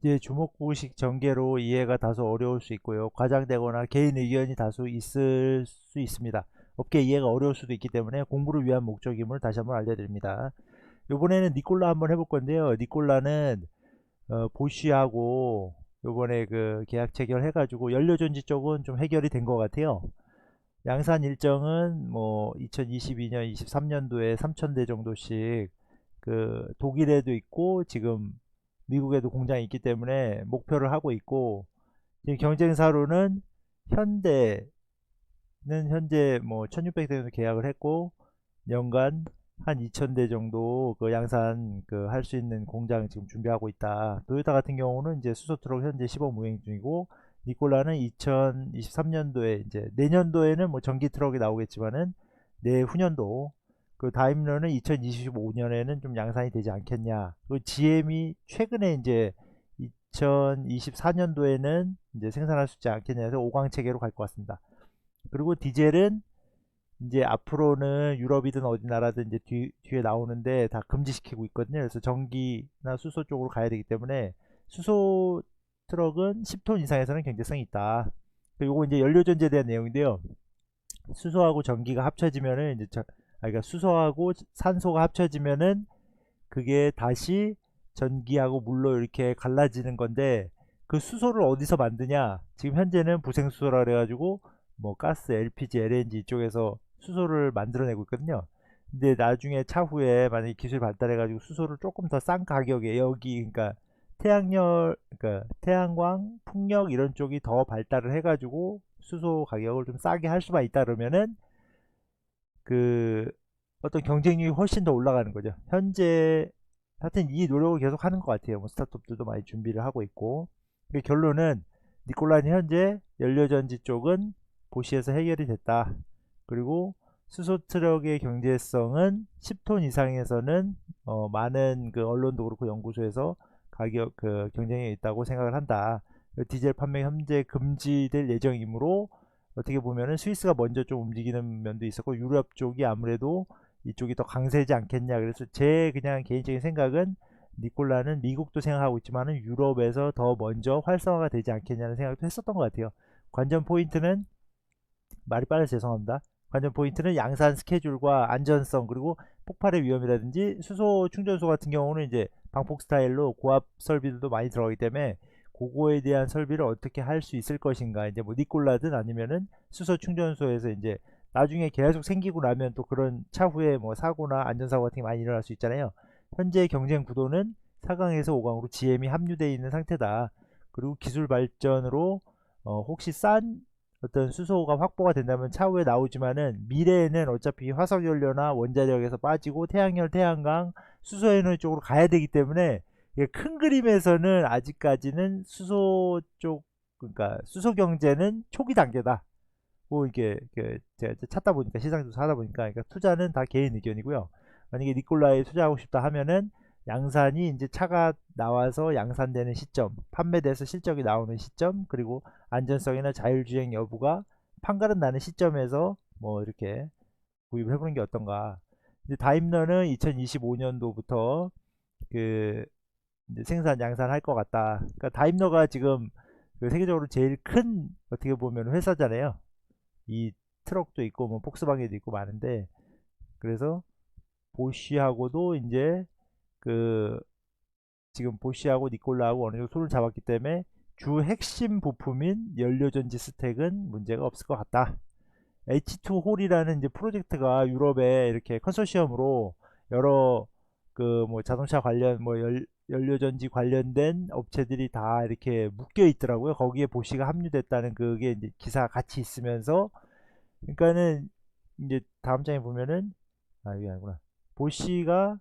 이제 주먹구식 전개로 이해가 다소 어려울 수 있고요. 과장되거나 개인 의견이 다소 있을 수 있습니다. 업계 이해가 어려울 수도 있기 때문에 공부를 위한 목적임을 다시 한번 알려드립니다. 이번에는 니콜라 한번 해볼 건데요. 니콜라는 보쉬하고 요번에 그 계약 체결해가지고 연료전지 쪽은 좀 해결이 된 것 같아요. 양산 일정은 뭐 2022년, 23년도에 3,000대 정도씩 그 독일에도 있고 지금 미국에도 공장이 있기 때문에 목표를 하고 있고, 지금 경쟁사로는 현대는 현재 뭐 1600대 정도 계약을 했고 연간 한 2000대 정도 그 양산 그 할 수 있는 공장 지금 준비하고 있다. 토요타 같은 경우는 이제 수소 트럭 현재 시범 운행 중이고, 니콜라는 2023년도에 이제 내년도에는 뭐 전기 트럭이 나오겠지만은 내후년도, 그 다임러는 2025년에는 좀 양산이 되지 않겠냐. 그 GM이 최근에 이제 2024년도에는 이제 생산할 수 있지 않겠냐 해서 5강 체계로 갈 것 같습니다. 그리고 디젤은 이제 앞으로는 유럽이든 어디 나라든 이제 뒤에 나오는데 다 금지시키고 있거든요. 그래서 전기나 수소 쪽으로 가야 되기 때문에 수소 트럭은 10톤 이상에서는 경제성이 있다. 그리고 이제 연료전지에 대한 내용인데요. 수소하고 전기가 합쳐지면은 이제 그러니까 수소하고 산소가 합쳐지면은 그게 다시 전기하고 물로 이렇게 갈라지는 건데, 그 수소를 어디서 만드냐? 지금 현재는 부생수소라 그래가지고 뭐 가스, LPG, LNG 이쪽에서 수소를 만들어내고 있거든요. 근데 나중에 차후에 만약에 기술이 발달해가지고 수소를 조금 더 싼 가격에 여기, 그러니까 그러니까 태양광, 풍력 이런 쪽이 더 발달을 해가지고 수소 가격을 좀 싸게 할 수만 있다 그러면은 그 어떤 경쟁력이 훨씬 더 올라가는 거죠. 현재 하여튼 이 노력을 계속 하는 것 같아요. 뭐 스타트업들도 많이 준비를 하고 있고. 결론은 니콜라는 현재 연료전지 쪽은 보시에서 해결이 됐다. 그리고 수소 트럭의 경제성은 10톤 이상에서는 많은 그 언론도 그렇고 연구소에서 가격 그 경쟁력이 있다고 생각을 한다. 디젤 판매 현재 금지될 예정이므로 어떻게 보면은 스위스가 먼저 좀 움직이는 면도 있었고 유럽 쪽이 아무래도 이쪽이 더 강세지 않겠냐. 그래서 제 그냥 개인적인 생각은 니콜라는 미국도 생각하고 있지만은 유럽에서 더 먼저 활성화가 되지 않겠냐는 생각도 했었던 것 같아요. 관전 포인트는, 말이 빨라서 죄송합니다. 관전 포인트는 양산 스케줄과 안전성, 그리고 폭발의 위험이라든지 수소 충전소 같은 경우는 이제 방폭 스타일로 고압 설비들도 많이 들어가기 때문에 그거에 대한 설비를 어떻게 할 수 있을 것인가. 이제 뭐 니콜라든 아니면은 수소 충전소에서 이제 나중에 계속 생기고 나면 또 그런 차후에 뭐 사고나 안전사고 같은 게 많이 일어날 수 있잖아요. 현재 경쟁 구도는 4강에서 5강으로 GM이 합류되어 있는 상태다. 그리고 기술 발전으로 혹시 싼 어떤 수소가 확보가 된다면 차후에 나오지만은 미래에는 어차피 화석연료나 원자력에서 빠지고 태양열, 태양광, 수소에너지 쪽으로 가야 되기 때문에 이게 큰 그림에서는 아직까지는 수소 쪽, 그러니까 수소 경제는 초기 단계다. 뭐 이게 제가 찾다 보니까 시장에서 하다 보니까, 그러니까 투자는 다 개인 의견이고요. 만약에 니콜라에 투자하고 싶다 하면은 양산이 이제 차가 나와서 양산되는 시점, 판매돼서 실적이 나오는 시점, 그리고 안전성이나 자율주행 여부가 판가름 나는 시점에서 뭐 이렇게 구입을 해보는 게 어떤가. 이제 다임러는 2025년도부터 그 이제 생산 양산할 것 같다. 그러니까 다임러가 지금 그 세계적으로 제일 큰 어떻게 보면 회사잖아요. 이 트럭도 있고 뭐 폭스바겐도 있고 많은데, 그래서 보쉬하고도 이제 그 지금 보쉬하고 니콜라하고 어느 정도 손을 잡았기 때문에 주 핵심 부품인 연료전지 스택은 문제가 없을 것 같다. H2홀이라는 이제 프로젝트가 유럽에 이렇게 컨소시엄으로 여러 그 뭐 자동차 관련 뭐 연료전지 관련된 업체들이 다 이렇게 묶여 있더라고요. 거기에 보쉬가 합류됐다는 그게 이제 기사 같이 있으면서, 그러니까는 이제 다음 장에 보면은, 이게 아니구나. 보쉬가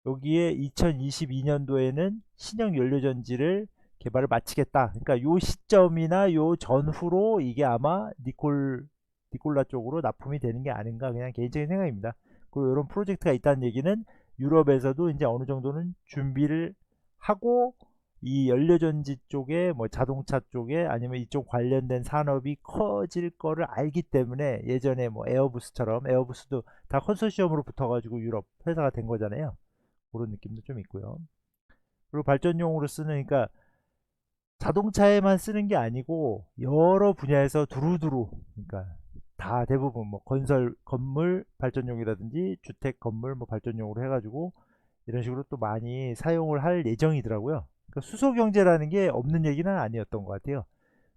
여기에 2022년도에는 신형 연료전지를 개발을 마치겠다. 그러니까 요 시점이나 요 전후로 이게 아마 니콜라 쪽으로 납품이 되는 게 아닌가, 그냥 개인적인 생각입니다. 그리고 이런 프로젝트가 있다는 얘기는 유럽에서도 이제 어느 정도는 준비를 하고 이 연료전지 쪽에 뭐 자동차 쪽에 아니면 이쪽 관련된 산업이 커질 거를 알기 때문에, 예전에 뭐 에어부스처럼 에어부스도 다 컨소시엄으로 붙어가지고 유럽 회사가 된 거잖아요. 그런 느낌도 좀 있고요. 그리고 발전용으로 쓰는, 그러니까 자동차에만 쓰는 게 아니고 여러 분야에서 두루두루, 그러니까 다 대부분 뭐 건설 건물 발전용이라든지 주택 건물 뭐 발전용으로 해가지고 이런 식으로 또 많이 사용을 할 예정이더라고요. 그러니까 수소 경제라는 게 없는 얘기는 아니었던 것 같아요.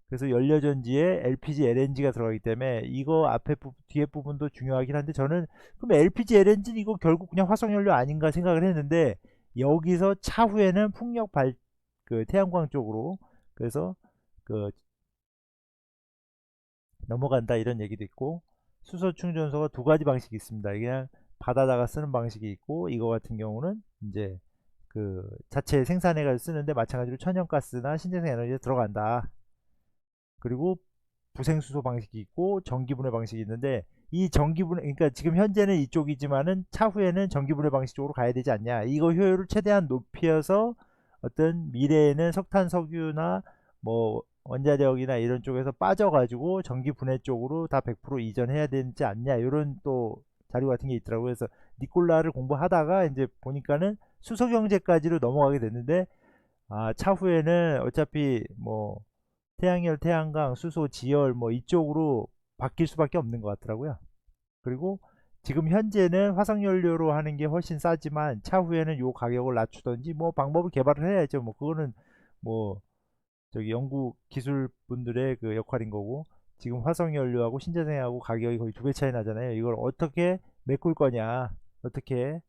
그래서 연료전지에 LPG, LNG가 들어가기 때문에 이거 앞에 뒤에 부분도 중요하긴 한데, 저는 그럼 LPG, LNG는 이거 결국 그냥 화석연료 아닌가 생각을 했는데, 여기서 차후에는 풍력 그 태양광 쪽으로, 그래서 그 넘어간다 이런 얘기도 있고, 수소 충전소가 두 가지 방식이 있습니다. 그냥 받아다가 쓰는 방식이 있고, 이거 같은 경우는 이제 그 자체 생산해가지고 쓰는데 마찬가지로 천연가스나 신재생 에너지에 들어간다. 그리고 부생수소 방식이 있고 전기분해 방식이 있는데, 이 전기분해, 그러니까 지금 현재는 이쪽이지만은 차후에는 전기분해 방식 쪽으로 가야 되지 않냐, 이거 효율을 최대한 높여서 어떤 미래에는 석탄 석유나 뭐 원자력이나 이런 쪽에서 빠져가지고 전기분해 쪽으로 다 100% 이전해야 되지 않냐, 이런 또 자료 같은 게 있더라고요. 그래서 니콜라를 공부하다가 이제 보니까는 수소 경제까지로 넘어가게 됐는데, 차후에는 어차피 뭐 태양열, 태양광, 수소, 지열 뭐 이쪽으로 바뀔 수밖에 없는 것 같더라고요. 그리고 지금 현재는 화석연료로 하는 게 훨씬 싸지만 차후에는 요 가격을 낮추던지 뭐 방법을 개발을 해야죠. 뭐 그거는 뭐 저기 연구 기술 분들의 그 역할인 거고, 지금 화석연료하고 신재생하고 가격이 거의 두 배 차이 나잖아요. 이걸 어떻게 메꿀 거냐, 어떻게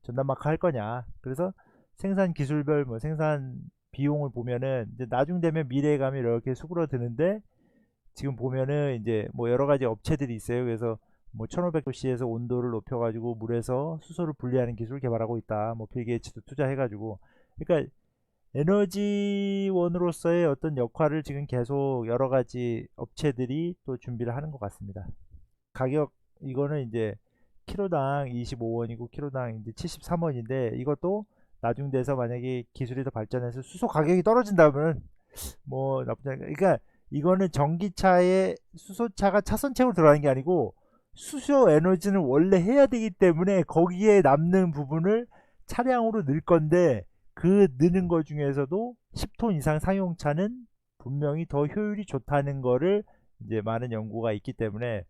전담마크 할 거냐. 그래서 생산 기술별 뭐 생산 비용을 보면은 이제 나중 되면 미래에 가면 이렇게 수그러드는데, 지금 보면은 이제 뭐 여러 가지 업체들이 있어요. 그래서 뭐 1500도씨에서 온도를 높여가지고 물에서 수소를 분리하는 기술을 개발하고 있다. 뭐 빌 게이츠도 투자해가지고, 그러니까 에너지원으로서의 어떤 역할을 지금 계속 여러 가지 업체들이 또 준비를 하는 것 같습니다. 가격, 이거는 이제 키로당 25원이고 키로당 이제 73원인데, 이것도 나중 돼서 만약에 기술이 더 발전해서 수소 가격이 떨어진다면 뭐 나쁘지 않을까. 그러니까 이거는 전기차에 수소차가 차선책으로 들어가는 게 아니고, 수소 에너지는 원래 해야 되기 때문에 거기에 남는 부분을 차량으로 넣을 건데, 그 넣는 것 중에서도 10톤 이상 상용차는 분명히 더 효율이 좋다는 거를 이제 많은 연구가 있기 때문에,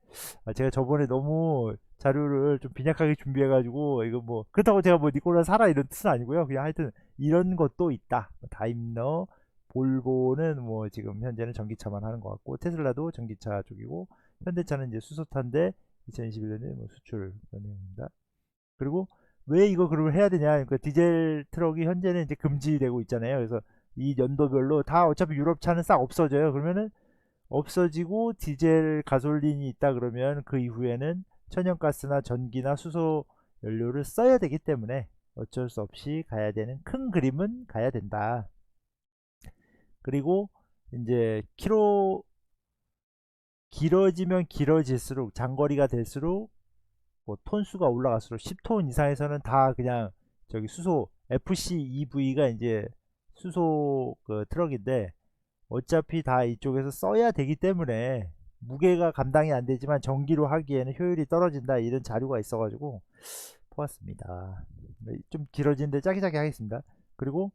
제가 저번에 너무 자료를 좀 빈약하게 준비해가지고 이거 뭐 그렇다고 제가 뭐 니콜라 사라 이런 뜻은 아니고요. 그냥 하여튼 이런 것도 있다. 다임러, 볼보는 뭐 지금 현재는 전기차만 하는 것 같고, 테슬라도 전기차 쪽이고, 현대차는 이제 수소차인데 2021년에 뭐 수출 내용입니다. 그리고 왜 이거 그걸 해야 되냐? 그러니까 디젤 트럭이 현재는 이제 금지되고 있잖아요. 그래서 이 연도별로 다 어차피 유럽 차는 싹 없어져요. 그러면은 없어지고 디젤 가솔린이 있다 그러면 그 이후에는 천연가스나 전기나 수소 연료를 써야 되기 때문에 어쩔 수 없이 가야 되는 큰 그림은 가야 된다. 그리고 이제 길어지면 길어질수록, 장거리가 될수록 뭐 톤수가 올라갈수록 10톤 이상에서는 다 그냥 저기 수소 FCEV가 이제 수소 그 트럭인데, 어차피 다 이쪽에서 써야 되기 때문에 무게가 감당이 안 되지만 전기로 하기에는 효율이 떨어진다, 이런 자료가 있어가지고 보았습니다. 좀 길어지는데 짜기짜기 하겠습니다. 그리고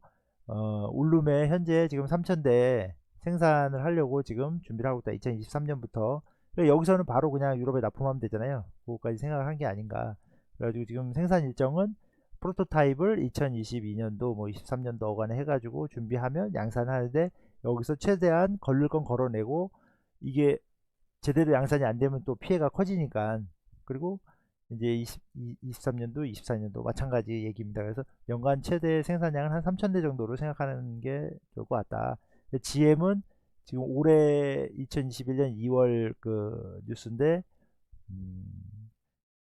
울룸에 현재 지금 3000대 생산을 하려고 지금 준비를 하고 있다. 2023년부터. 여기서는 바로 그냥 유럽에 납품하면 되잖아요. 그거까지 생각을 한 게 아닌가. 그래가지고 지금 생산 일정은 프로토타입을 2022년도 뭐 23년도 어간에 해가지고 준비하면 양산하는데, 여기서 최대한 걸릴 건 걸어내고, 이게 제대로 양산이 안 되면 또 피해가 커지니까. 그리고 이제 23년도, 24년도 마찬가지 얘기입니다. 그래서 연간 최대 생산량은 한 3,000대 정도로 생각하는 게 좋을 것 같다. GM은 지금 올해 2021년 2월 그 뉴스인데,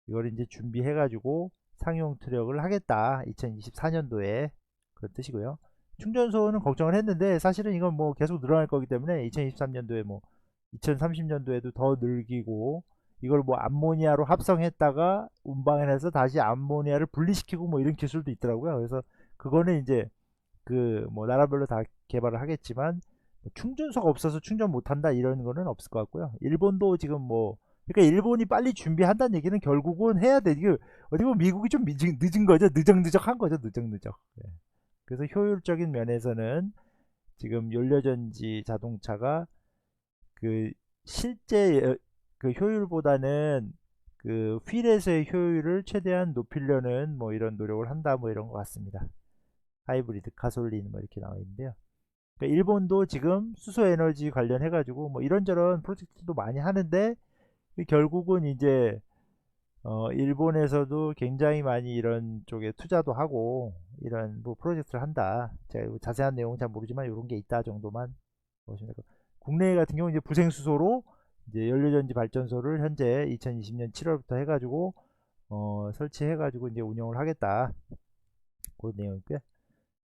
이걸 이제 준비해가지고 상용 트럭을 하겠다. 2024년도에, 그런 뜻이고요. 충전소는 걱정을 했는데 사실은 이건 뭐 계속 늘어날 거기 때문에 2023년도에 뭐 2030년도에도 더 늘기고, 이걸 뭐 암모니아로 합성했다가 운방을 해서 다시 암모니아를 분리시키고 뭐 이런 기술도 있더라고요. 그래서 그거는 이제 그 뭐 나라별로 다 개발을 하겠지만, 충전소가 없어서 충전 못한다 이런 거는 없을 것 같고요. 일본도 지금 뭐, 그러니까 일본이 빨리 준비한다는 얘기는 결국은 해야 돼. 이게 어디 보면 미국이 좀 늦은 거죠. 느적느적한 거죠. 느적느적. 네. 그래서 효율적인 면에서는 지금 연료전지 자동차가 그 실제 그 효율보다는 그 휠에서의 효율을 최대한 높이려는 뭐 이런 노력을 한다 뭐 이런 것 같습니다. 하이브리드, 가솔린 뭐 이렇게 나와 있는데요. 그러니까 일본도 지금 수소 에너지 관련해 가지고 뭐 이런저런 프로젝트도 많이 하는데 결국은 이제 일본에서도 굉장히 많이 이런 쪽에 투자도 하고 이런 뭐 프로젝트를 한다. 제가 자세한 내용은 잘 모르지만 이런 게 있다 정도만 보시면 되고, 국내 같은 경우 이제 부생수소로 이제 연료전지 발전소를 현재 2020년 7월부터 해가지고 설치해가지고 이제 운영을 하겠다. 그런 내용이고요.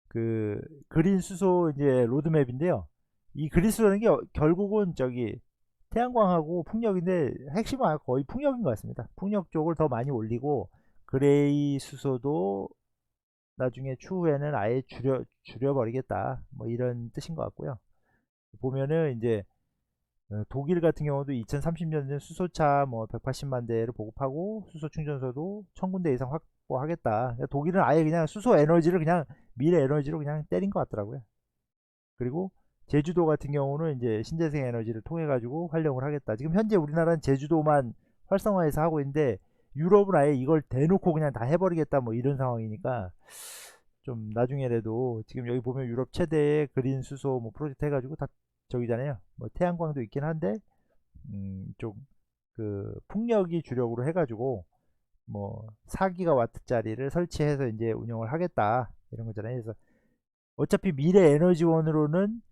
그 그린 수소 이제 로드맵인데요. 이 그린 수소라는 게 결국은 저기 태양광하고 풍력인데 핵심은 거의 풍력인 것 같습니다. 풍력 쪽을 더 많이 올리고 그레이 수소도 나중에 추후에는 아예 줄여버리겠다. 뭐 이런 뜻인 것 같고요. 보면은 이제 독일 같은 경우도 2030년에 수소차 뭐 180만 대를 보급하고 수소 충전소도 1000군데 이상 확보하겠다. 그러니까 독일은 아예 그냥 수소 에너지를 그냥 미래 에너지로 그냥 때린 것 같더라고요. 그리고 제주도 같은 경우는 이제 신재생 에너지를 통해 가지고 활용을 하겠다. 지금 현재 우리나라는 제주도만 활성화해서 하고 있는데 유럽은 아예 이걸 대놓고 그냥 다 해버리겠다 뭐 이런 상황이니까 좀 나중에라도 지금 여기 보면 유럽 최대의 그린 수소 뭐 프로젝트 해가지고 다 저기잖아요. 뭐 태양광도 있긴 한데 좀그 풍력이 주력으로 해가지고 뭐 4기가와트짜리를 설치해서 이제 운영을 하겠다 이런 거잖아요. 그래서 어차피 미래 에너지원으로는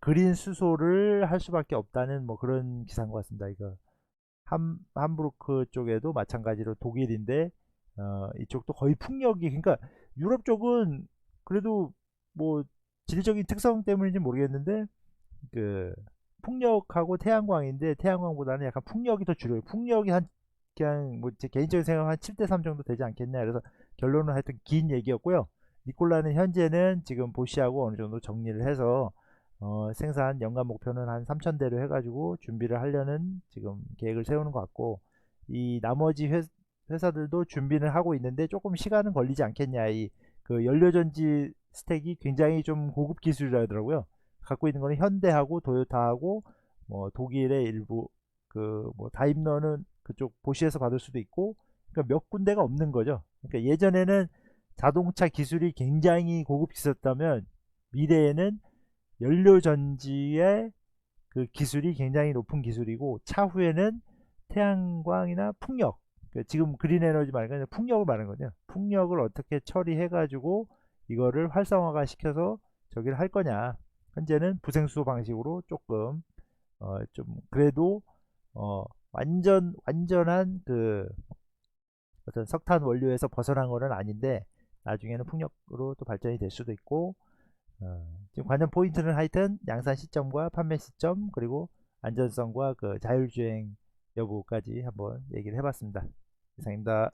그린 수소를 할 수밖에 없다는 뭐 그런 기사인 것 같습니다. 이거 함부르크 쪽에도 마찬가지로 독일인데 이쪽도 거의 풍력이, 그러니까 유럽 쪽은 그래도 뭐 지리적인 특성 때문인지 모르겠는데 그 풍력하고 태양광인데 태양광보다는 약간 풍력이 더 줄여요. 풍력이 한 그냥 뭐 제 개인적인 생각은 한 7대3 정도 되지 않겠냐. 그래서 결론은 하여튼 긴 얘기였고요. 니콜라는 현재는 지금 보시하고 어느 정도 정리를 해서 생산 연간 목표는 한 3,000대로 해가지고 준비를 하려는 지금 계획을 세우는 것 같고, 이 나머지 회사들도 준비를 하고 있는데 조금 시간은 걸리지 않겠냐. 이 그 연료전지 스택이 굉장히 좀 고급 기술이라더라고요. 갖고 있는 거는 현대하고 도요타하고 뭐 독일의 일부 그 뭐 다임러는 그쪽 보시에서 받을 수도 있고, 그러니까 몇 군데가 없는 거죠. 그러니까 예전에는 자동차 기술이 굉장히 고급 기술이었다면 미래에는 연료전지의 그 기술이 굉장히 높은 기술이고 차후에는 태양광이나 풍력, 그러니까 지금 그린 에너지 말고 풍력을 말하는 거죠. 풍력을 어떻게 처리해 가지고 이거를 활성화가 시켜서 저기를 할 거냐. 현재는 부생수소 방식으로 조금 좀 그래도 완전한 그 어떤 석탄 원료에서 벗어난 거는 아닌데 나중에는 풍력으로 또 발전이 될 수도 있고, 지금 관전 포인트는 하여튼 양산 시점과 판매 시점 그리고 안전성과 그 자율주행 여부까지 한번 얘기를 해봤습니다. 이상입니다.